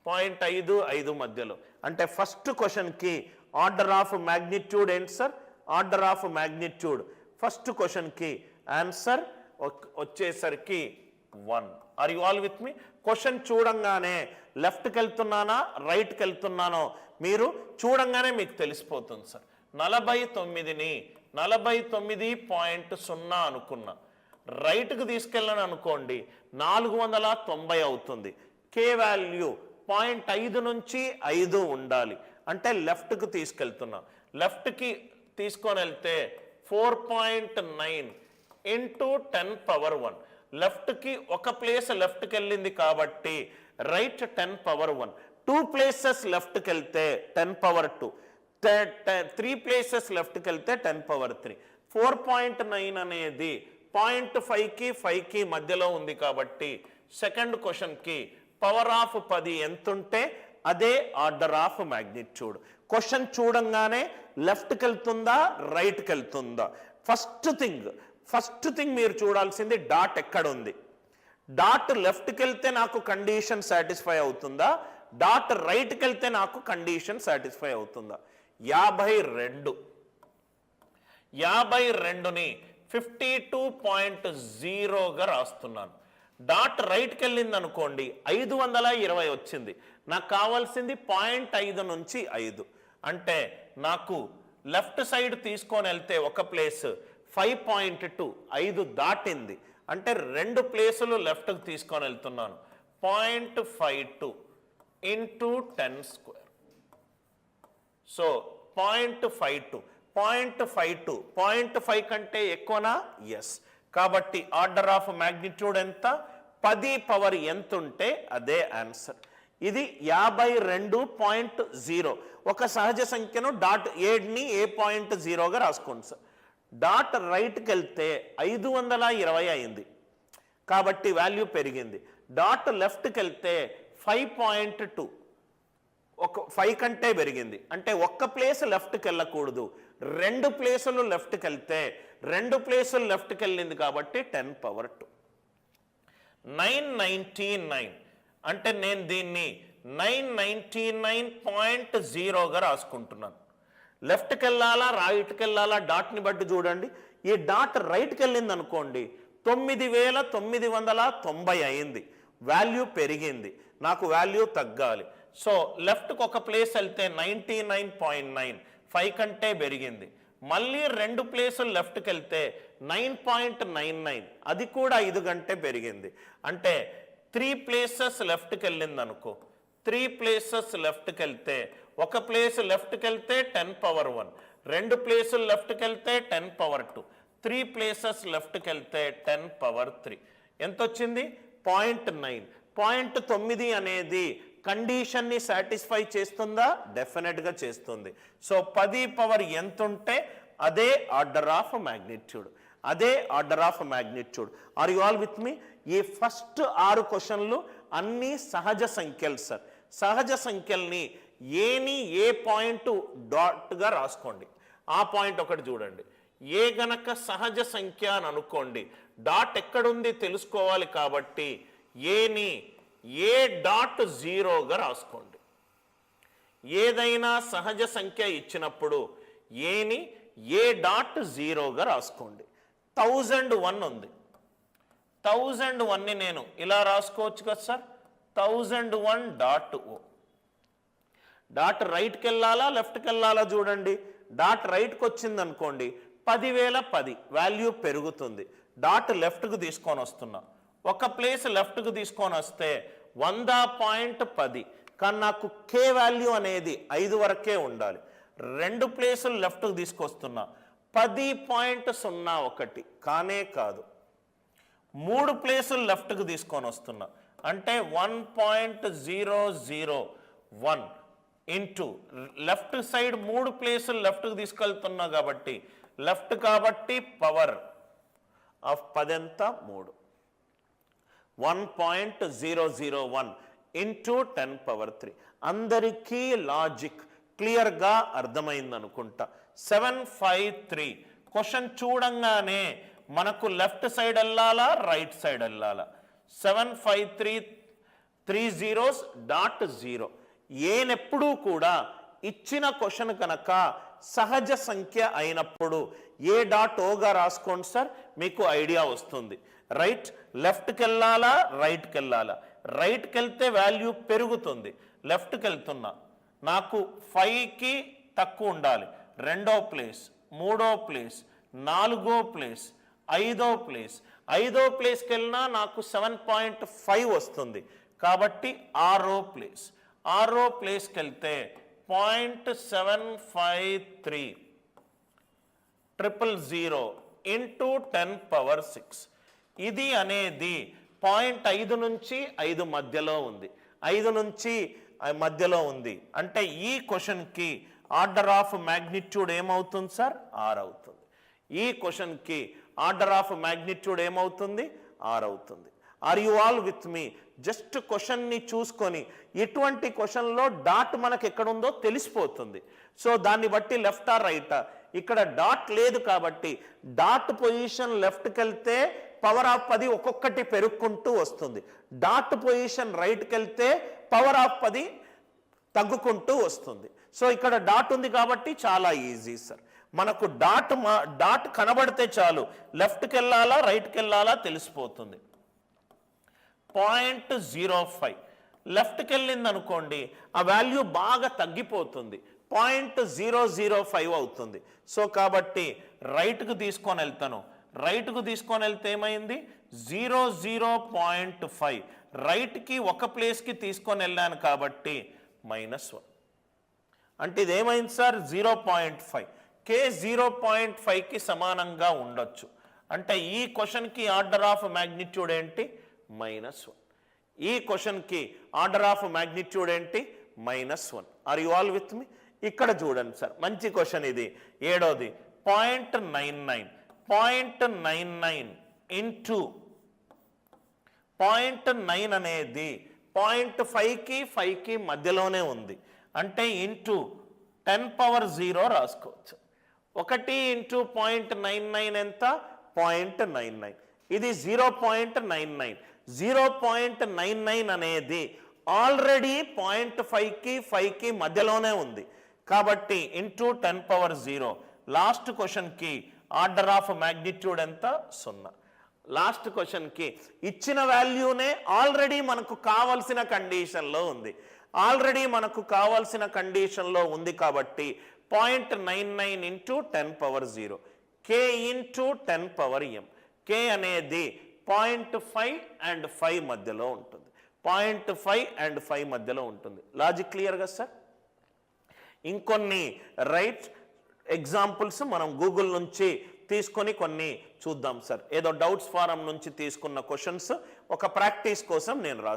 0.55 మధ్యలో. అంటే ఫస్ట్ క్వశ్చన్కి ఆర్డర్ ఆఫ్ మ్యాగ్నిట్యూడ్ ఏంటి sir? Order of magnitude first క్వశ్చన్కి ఆన్సర్ వచ్చేసరికి 1. Are you all with me? Question చూడంగానే లెఫ్ట్కి వెళ్తున్నానా రైట్కి వెళ్తున్నానో మీరు చూడంగానే మీకు తెలిసిపోతుంది సార్. 49ని 49.0 అనుకున్నా, రైట్కి తీసుకెళ్ళను అనుకోండి 490 అవుతుంది. కే వాల్యూ 0.5 నుంచి 5 ఉండాలి, అంటే లెఫ్ట్కి తీసుకెళ్తున్నా. లెఫ్ట్కి తీసుకొని వెళ్తే 4.9 ఇంటూ 10 పవర్ 1. లెఫ్ట్కి ఒక ప్లేస్ లెఫ్ట్కి వెళ్ళింది కాబట్టి రైట్ 10 పవర్ 1. 2 ప్లేసెస్ లెఫ్ట్కి వెళ్తే 10 పవర్ 2. 3 ప్లేసెస్ లెఫ్ట్కి వెళ్తే 10 పవర్ 3. 4.9 అనేది 0.5కి 5కి మధ్యలో ఉంది కాబట్టి సెకండ్ క్వశ్చన్కి పవర్ ఆఫ్ 10 ఎంత ఉంటే అదే ఆర్డర్ ఆఫ్ మ్యాగ్నిట్యూడ్. క్వశ్చన్ చూడంగానే లెఫ్ట్కి వెళ్తుందా రైట్కి వెళ్తుందా? ఫస్ట్ థింగ్ మీరు చూడాల్సింది డాట్ ఎక్కడ ఉంది. డాట్ లెఫ్ట్కి వెళ్తే నాకు కండిషన్ సాటిస్ఫై అవుతుందా, డాట్ రైట్కి వెళ్తే నాకు కండిషన్ సాటిస్ఫై అవుతుందా? 52ని 52.0గా రాస్తున్నాను. డాట్ రైట్కి వెళ్ళింది అనుకోండి 520 వచ్చింది. నాకు కావాల్సింది 0.5 నుంచి 5. అంటే నాకు లెఫ్ట్ సైడ్ తీసుకొని వెళ్తే ఒక ప్లేస్ 5.2 5 దాటింది, అంటే 2 ప్లేసులు లెఫ్ట్కి తీసుకొని వెళ్తున్నాను. 0.52 ఇంటూ 10 స్క్వేర్. సో 0.52 0.5 కంటే ఎక్కువనా? ఎస్. కాబట్టి ఆర్డర్ ఆఫ్ మ్యాగ్నిట్యూడ్ ఎంత? 10 పవర్ ఎంత ఉంటే అదే ఆన్సర్. ఇది 52.0. ఒక సహజ సంఖ్యను డాట్ 7ని A.0గా రాసుకోండి సార్. డాట్ రైట్కి వెళ్తే 520 అయింది కాబట్టి వాల్యూ పెరిగింది. డాట్ లెఫ్ట్కి వెళ్తే 5.2 ఒక 5 కంటే పెరిగింది, అంటే ఒక్క ప్లేస్ లెఫ్ట్కి వెళ్ళకూడదు, 2 ప్లేసులు లెఫ్ట్కి వెళ్తే 2 ప్లేసులు లెఫ్ట్కి వెళ్ళింది కాబట్టి 10 పవర్ 2. 999 అంటే నేను దీన్ని 999.0గా రాసుకుంటున్నాను. లెఫ్ట్కి వెళ్ళాలా రైట్కి వెళ్ళాలా డాట్ని బట్టి చూడండి. ఈ డాట్ రైట్కి వెళ్ళింది అనుకోండి 9990 అయింది, వాల్యూ పెరిగింది, నాకు వాల్యూ తగ్గాలి. సో లెఫ్ట్కి ఒక ప్లేస్ వెళ్తే 99.9 5 కంటే పెరిగింది. మళ్ళీ 2 ప్లేసులు లెఫ్ట్కి వెళ్తే 9.99 అది కూడా 5 కంటే పెరిగింది. అంటే 3 ప్లేసెస్ లెఫ్ట్కి వెళ్ళింది అనుకో, 3 ప్లేసెస్ లెఫ్ట్కి వెళ్తే ఒక ప్లేస్ లెఫ్ట్కి వెళ్తే 10 పవర్ 1, 2 ప్లేసులు లెఫ్ట్కి వెళ్తే 10 పవర్ 2, 3 ప్లేసెస్ లెఫ్ట్కి వెళ్తే 10 పవర్ 3. ఎంత వచ్చింది? 0.9. 0.9 అనేది కండిషన్ని సాటిస్ఫై చేస్తుందా? డెఫినెట్గా చేస్తుంది. సో 10 పవర్ ఎంత ఉంటే అదే ఆర్డర్ ఆఫ్ మ్యాగ్నిట్యూడ్, అదే order of magnitude. Are you all with me? ఈ ఫస్ట్ 6 క్వశ్చన్లు అన్నీ సహజ సంఖ్యలు సార్. సహజ సంఖ్యల్ని ఏని ఏ పాయింట్ డాట్గా రాసుకోండి. ఆ పాయింట్ ఒకటి చూడండి. ఏ గనక సహజ సంఖ్య అని అనుకోండి, డాట్ ఎక్కడుంది తెలుసుకోవాలి కాబట్టి ఏని ఏ డాట్ 0గా రాసుకోండి. ఏదైనా సహజ సంఖ్య ఇచ్చినప్పుడు ఏని ఏ డాట్ 0గా రాసుకోండి. 1001 ఉంది, 1001ని నేను ఇలా రాసుకోవచ్చు కదా సార్. 1001 dot O. డాట్ రైట్కి వెళ్ళాలా లెఫ్ట్కి వెళ్ళాలా చూడండి. డాట్ రైట్కి వచ్చింది అనుకోండి 10,010 వాల్యూ పెరుగుతుంది. డాట్ లెఫ్ట్కి తీసుకొని వస్తున్నా, ఒక ప్లేస్ లెఫ్ట్కి తీసుకొని వస్తే 100.10, కానీ నాకు కే వాల్యూ అనేది 5 వరకే ఉండాలి. 2 ప్లేసులు లెఫ్ట్కి తీసుకొస్తున్నా 10.01 కానే కాదు. 3 ప్లేసులు లెఫ్ట్కి తీసుకొని వస్తున్నా అంటే 1.001 ఇంటూ లెఫ్ట్ సైడ్ 3 ప్లేసులు లెఫ్ట్కి తీసుకెళ్తున్నా కాబట్టి లెఫ్ట్ కాబట్టి పవర్ ఆఫ్ 10 ఎంత? 3. 1.001 ఇంటూ 10 పవర్ 3. అందరికీ లాజిక్ క్లియర్గా అర్థమైంది అనుకుంటా. 753 క్వశ్చన్ చూడంగానే మనకు లెఫ్ట్ సైడ్ వెళ్ళాలా రైట్ సైడ్ వెళ్ళాలా? 753 3 zeros డాట్ 0. ఏనెప్పుడూ కూడా ఇచ్చిన క్వశ్చన్ కనుక సహజ సంఖ్య అయినప్పుడు ఏ డాట్ ఓగా రాసుకోండి సార్, మీకు ఐడియా వస్తుంది. రైట్, లెఫ్ట్కి వెళ్ళాలా రైట్కి వెళ్ళాలా? రైట్కి వెళ్తే వాల్యూ పెరుగుతుంది. లెఫ్ట్కి వెళ్తున్నా, నాకు 5కి తక్కువ ఉండాలి. రెండో ప్లేస్, మూడో ప్లేస్, నాలుగో ప్లేస్, ఐదో ప్లేస్. ఐదో ప్లేస్కి వెళ్ళినా నాకు 7.5 వస్తుంది. కాబట్టి ఆరో ప్లేస్, ఆరో ప్లేస్కి వెళ్తే 0.753 000 ఇంటూ 10⁻6. ఇది అనేది 0.5 నుంచి 5 మధ్యలో ఉంది. 5 నుంచి మధ్యలో ఉంది అంటే ఈ క్వశ్చన్కి ఆర్డర్ ఆఫ్ మ్యాగ్నిట్యూడ్ ఏమవుతుంది సార్? 6 అవుతుంది. ఈ క్వశ్చన్కి ఆర్డర్ ఆఫ్ మ్యాగ్నిట్యూడ్ ఏమవుతుంది? 6 అవుతుంది. Are you all with me? Just క్వశ్చన్ని చూసుకొని ఎటువంటి క్వశ్చన్లో డాట్ మనకు ఎక్కడుందో తెలిసిపోతుంది. సో దాన్ని బట్టి లెఫ్టా రైటా? ఇక్కడ డాట్ లేదు కాబట్టి డాట్ పొజిషన్ లెఫ్ట్కి వెళ్తే పవర్ ఆఫ్ 10 ఒక్కొక్కటి పెరుక్కుంటూ వస్తుంది. డాట్ పొజిషన్ రైట్కి వెళ్తే పవర్ ఆఫ్ 10 తగ్గుకుంటూ వస్తుంది. సో ఇక్కడ డాట్ ఉంది కాబట్టి చాలా ఈజీ సార్. మనకు డాట్ కనబడితే చాలు లెఫ్ట్కి వెళ్ళాలా రైట్కి వెళ్ళాలా తెలిసిపోతుంది. 0.05 లెఫ్ట్కి వెళ్ళింది అనుకోండి, ఆ వాల్యూ బాగా తగ్గిపోతుంది. 0.005 అవుతుంది. సో కాబట్టి రైట్కు తీసుకొని వెళ్తాను. రైట్కు తీసుకొని వెళ్తే ఏమైంది? 0.5. రైట్కి ఒక ప్లేస్కి తీసుకొని వెళ్ళాను కాబట్టి -1. అంటే ఇది ఏమైంది సార్? 0.5. K 0.5కి సమానంగా ఉండొచ్చు. అంటే ఈ క్వశ్చన్కి ఆర్డర్ ఆఫ్ మ్యాగ్నిట్యూడ్ ఏంటి? -1. ఈ క్వశ్చన్కి ఆర్డర్ ఆఫ్ మ్యాగ్నిట్యూడ్ ఏంటి? -1. ఆర్ యు ఆల్ విత్ మీ? ఇక్కడ చూడండి సార్, మంచి క్వశ్చన్ ఇది. ఏడోది 0.99. 0.99 ఇంటూ 0.9 అనేది 0.5కి 5కి మధ్యలోనే ఉంది. అంటే ఇంటూ 10⁻0 రాసుకోవచ్చు. 1 ఇంటూ 0.99 ఎంత? 0.99. ఇది 0.99. 0.99 అనేది ఆల్రెడీ 0.5కి 5కి మధ్యలోనే ఉంది కాబట్టి ఇంటూ 10⁻0. లాస్ట్ క్వశ్చన్కి ఆర్డర్ ఆఫ్ మ్యాగ్నిట్యూడ్ ఎంత? 0. లాస్ట్ క్వశ్చన్కి ఇచ్చిన వాల్యూనే ఆల్రెడీ మనకు కావాల్సిన కండిషన్లో ఉంది. ఆల్రెడీ మనకు కావాల్సిన కండిషన్లో ఉంది కాబట్టి 0.99 into 10⁻0. K into 10⁻m. K అనేది 0.5 అండ్ 5 మధ్యలో ఉంటుంది. 0.5 అండ్ 5 మధ్యలో ఉంటుంది. లాజిక్ క్లియర్గా సార్? ఇంకొన్ని రైట్ ఎగ్జాంపుల్స్ మనం గూగుల్ నుంచి తీసుకొని కొన్ని చూద్దాం సార్. ఏదో డౌట్స్ ఫారం నుంచి తీసుకున్న క్వశ్చన్స్ ఒక ప్రాక్టీస్ కోసం నేను రాస్తాను.